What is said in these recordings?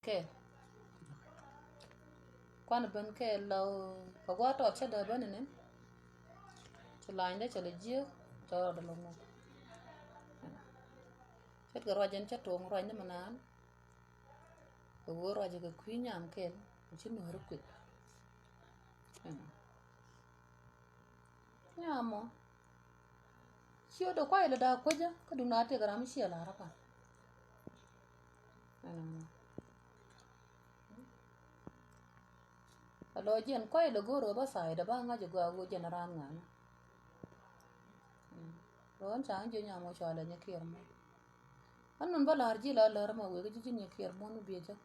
ke quan bên ke lâu có quá trọt chết đời bên này cho lại đấy cho lấy giếng cho được lòng chết cái rồi dân chết trộm rồi nhưng mà nán cái rồi cái quý nhảm ke chứ nửa được quỵt nhà mà chưa được quay là đã quay chứ cái đúng nói thì cái làm gì là ra lo jen quay là goro ba sai da ba nga juga go general nga lo an chang je nya mo chala nya kier mo an non ba lar ji la lar ma we ga ji nya kier mo no bi ja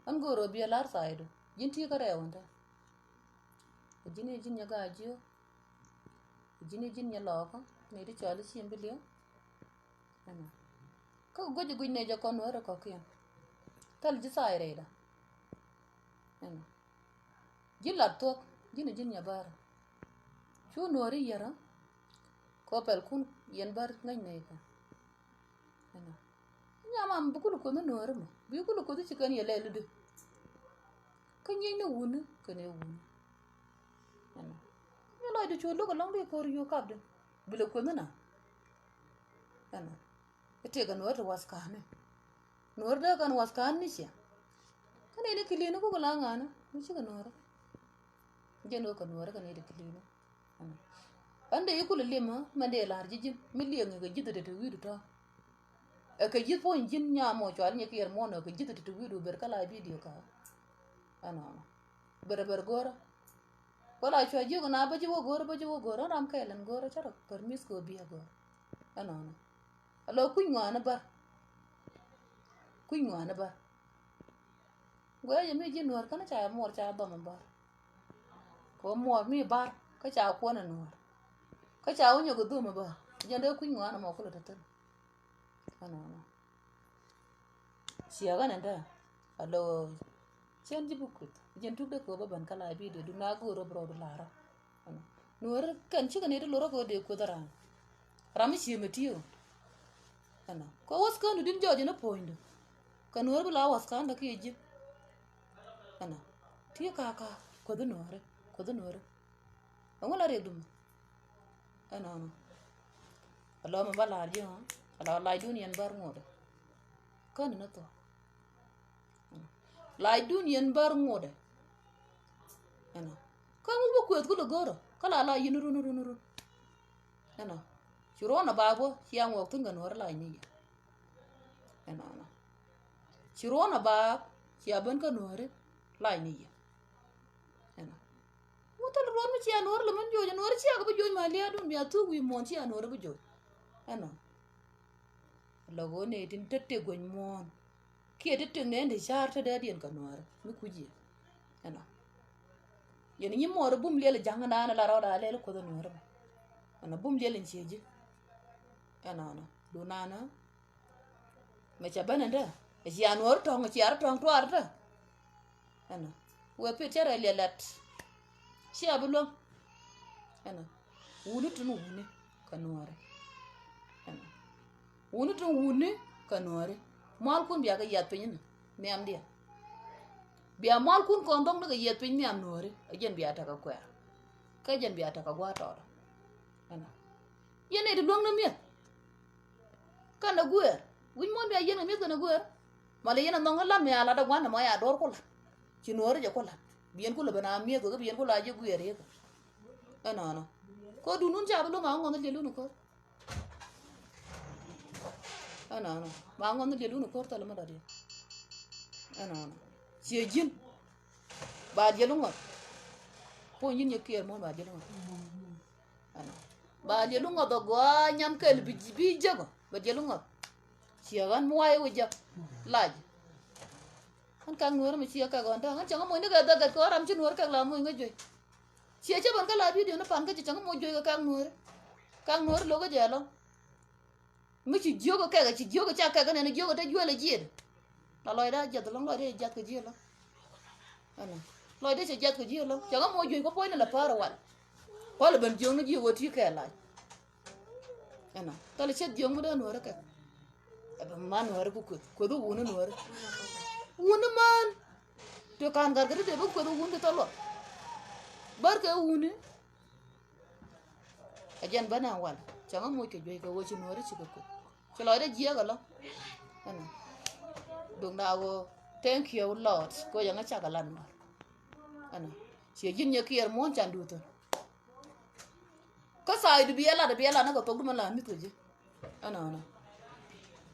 an goro bi lar sai do jin ti ka re wonda jini jin nya ga ji jini jin nya lo ko ne di chala sim bi le ko go ji gu ne ja ko no ra ko kian tal ji sai re da jin la tok jin nya bar chu nori yara ko pel kun yen bar ngai nei ka nya mam bukulu ko no nori ma bi kulu ko ti kan yele ludu kan yin ne wunu kan ne wunu ne la du chu lu ko long de ko yu kap de bile ko na ete kan nori waskane nori da kan waskan ni sia kan ene kilino ko la ngana mu ci kan nori jeno kan nori kan ene kilino ande yukul lima mande lar jijin million ga jidde de widu ta e ka jid po jin nya mo chwal nya kier mo no ka jidde de widu ber kala video ka ber gora wala chwa jigo na ba jiwo gora ram kailan gora charo permis ko biya gora alo kunywa na ba goya mi jin nor kana cha mor cha ba man ba ko mor mi bar ka cha ko na nor ka cha unyo go duma ba jande kunywa na mo ko ta siya ga nan da alo chen ji bukut jen tuk de ko ba ban kala bi de na go ro bro lara nor kan chi ne lo ro go de ko dara ram shi metiyo ko was kan din joje na point kan nor bla was kan da ke ji ti kaka ko do nore wala re dum alo ma bala ji ha ala la duniyan bar ngode kan na to la duniyan bar ngode kan mo ko ko goro kala la yinuru churo na babo yang waktu ngan nor la ni churo na ba siaban kan nore lai ni wutal ron mi ci anor le man jojo nor ci aga bu joj ma liya dum ya tu wi mon ci anor bu joj logo ne tin tette gon mon ki tette ne de charte da dien kan nor mi kuji yen ni mor bum le jangana na la rawda le ko do nor bum le len cieji do nana me cha bananda ji anor tong ci ar tong to arta we pe tere lelat si abulo wunu tun wuni kanore wunu tun wuni kanore mal kun biya ga yat pin ne am dia biya mal kun ko ndong ga yat pin ne am nore ajen biya ta ka kwa ka jen biya ta ka gwa to yene de long na mi kana guer win mon biya yene mi kana guer mala yene ndong la mi ala da gwa na ma ya dor ko la ci nore je ko la bien ko la bana mi ko bien ko la je guer ye ko du nun ja bu ma ngon le lu ko ma ngon le lu ko ta la ma da de ci jin ba je lu ngot po yin ye kier mo ba je lu ngot ba je lu ngot do gwa nyam ke bi je go ba je lu ngot ci gan mo ay wuja laaj kan kang nuor mi chia ka gon ta kan chang mo ni ga da ko ram chi nuor ka la mo nga joi chia cha ban ka la video na pan ka chi chang mo joi ka kang nuor lo ga ja lo mi chi jio ko ka ga chi jio ko cha ka ga ne jio ko ta jio le ji la loi da ja da long loi de ja ka ji lo loi de ja ka ji lo chang mo joi ko poi na la para wal ko la ban jio no ji wo ti ka la ta le chet jio mo da nuor ka man nuor ku du wunu nuor wunu man to kan gar gade bu ku du wunu to lo barke wunu ajan bana wal changa mo ke joy ko wo ci nuor ci ko ci lo de jiya ga lo ana dong da go thank you lord ko yanga cha ga lan ana ci jin nya kier mon chan du to ko sai du biela na ko to dum la mi to je ana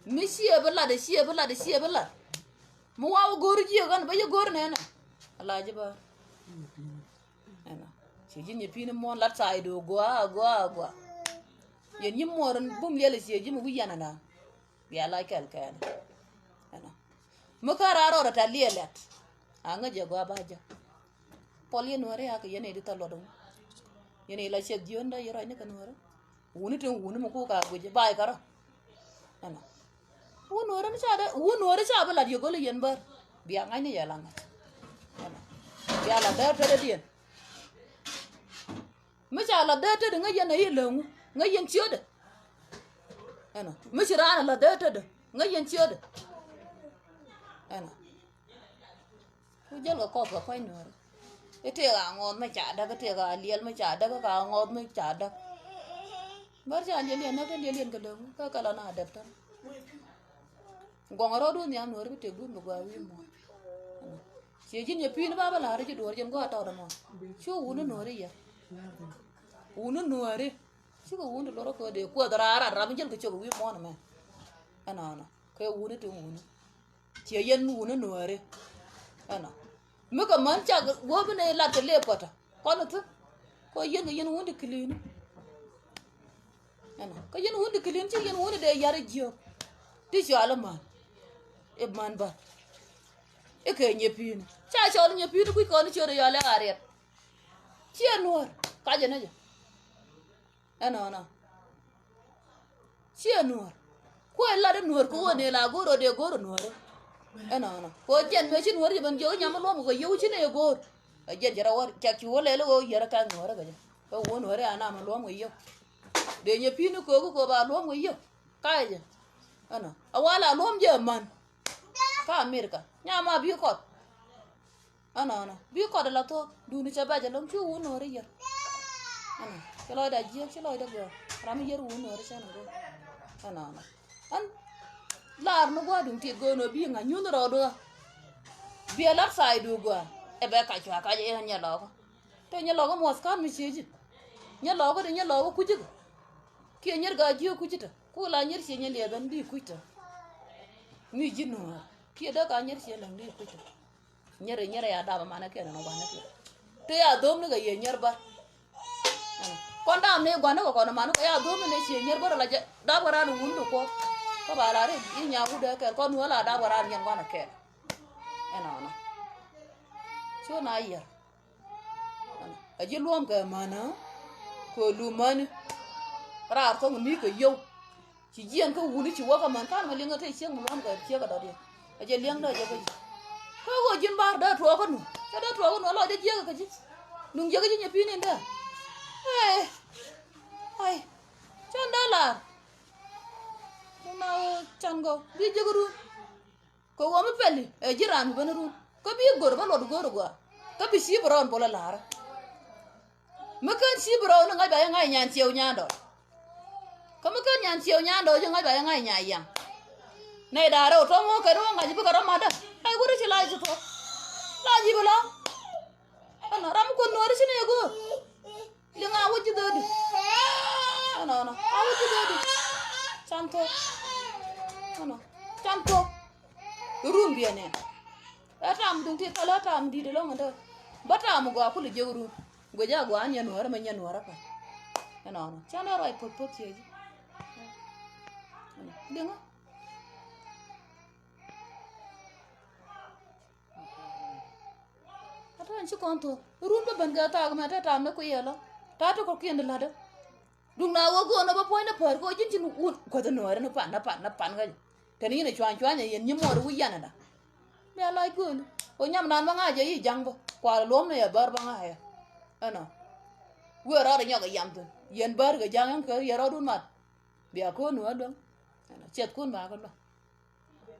mi siya bala mu waw goor ji gan ba ye goor nena ala ji ba ana ci jin ye pin mo lat sai do gwa yen yim moron bum lele ci ji mu yana na ya la kal kan ana mu kararo ta lelet anga je gwa baja poli no re ak yene di talo do yene la ci dionda yero ne kan wara woni ten woni mu ko ka guje bay kara ana wonore cha bala di gole yen bar biya ngai ne yala ngai biya la da tere dien me cha la da tere ngai yen yi lengu ngai yen chiode ana me chira la da tere ngai yen chiode ana ku jel ko ko ko nore ete ga ngon me cha da te ga liel me cha da ka ngon me cha da bar cha liel na ten liel ka lengu ka kala na adapta ngongoro du nyam no rete du no gwa wi mo ci jin ye pin baba la re do jen go ta do mo chu wunu no re ya wunu no re ci ko wunu loro ko de ko dara ra mi jel ko chu wi mo na me ana ko wunu tu wunu ci yen wunu no re ana mi ko man cha go bne la te le pota ko no tu ko yen wunu klin ana ko yen wunu klin ci yen wunu de yare jio ti ci ala man e man ba e ke nye pin cha cho nye pin ku ko ni chore ya le are chi nuor ka je na je ana chi nuor ko la de nuor ko ne la goro de goro nuor ana ko jen me chi nuor je ban jo nyam lo mo ko yu chi ne gor a jen jara war cha ki wo le lo yara ka nuor ga je ko wo nuor ana ma lo mo yo de nye pin ko ba lo mo yo ka je ana awala lo mo je man ka America nyama bi ko ana bi ko la to du ni cha ba je lom chu no ri yer ana chelo da ji chelo da go ram yer wu no ri cha no go ana an lar no gwa dum ti go no bi nga nyun ro do bi la sai du go e be ka chwa ka je nya lo ko to nya lo ko mos kan mi chi ji nya lo ko de nya lo ko ku ji ki nyer ga ji ku ji ta ku la nyer chi nya le ban bi ku ta mi ji no ki da ka nyer chi la ndi ku ta nyer ya da ba mana ke no ba na ke te ya dom ne ga ye nyer ba kon da ne gwa ne ko no manu ya dom ne chi nyer ba la da ba ra no wundu ko ko ba la re i nya ku da ke ko no la da ba ra nyen gwa na ke ana cho na ya a ji luom ka mana ko lu man ra to mi ko yo chỉ riêng cái u nó chỉ qua cái màn can mà liên cái thấy chiếc một lon cái chiếc cái đó đi, ở trên liên đó cái cái dân bar đó thua con, cái đó thua con nó lại cái chiếc cái gì, nung chiếc cái gì nhập pin này đó, ai, chân đó là, nào chân go, đi chơi cái luôn, có qua mấy peli, ở dưới ram bên luôn, có biết gor bao lột gor qua, có biết xí brown bao là, mấy cái xí brown nó ngay bây ngay nhàn chiều nhàn đó. Kamu kan nyan chiều nyan do jo ngai ba ngai nya yang nei da ro to mo ke ro ngai bu ka ro ma da ai guru chi lai ju to la ji bula ana ram ko no ri chi ne go li nga wu ji do di ana a wu ji do di chanto ana chanto rum bi ne ta tam dun ti kala tam di de lo ngada ba tam go ku li je ru go ja go an yan war ma yan war pa ana chana ro ai pot pot ye Dengar. Ata anchi konto. Rumba banga ta ma ta tam na ko yelo. Ta to ko kende lada. Dung na wo go na ba point na par ko jin chin un ko to no na pan ga. Tani ne chwan yen nyimo ru yana da. Me lai ko. O nyam nan ba nga je yi jang bo. Kwa lom na ya bar ba nga ya. Ana. Wo ra nya ga yam to. Yen bar ga jang ko yero dun mat. Bia ko no do. Chết con bà con bà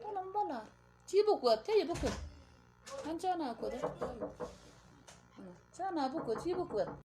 Alam bala. Chi bu ko te bu ko. An cha na ko da. Cha na bu ko chi bu ko.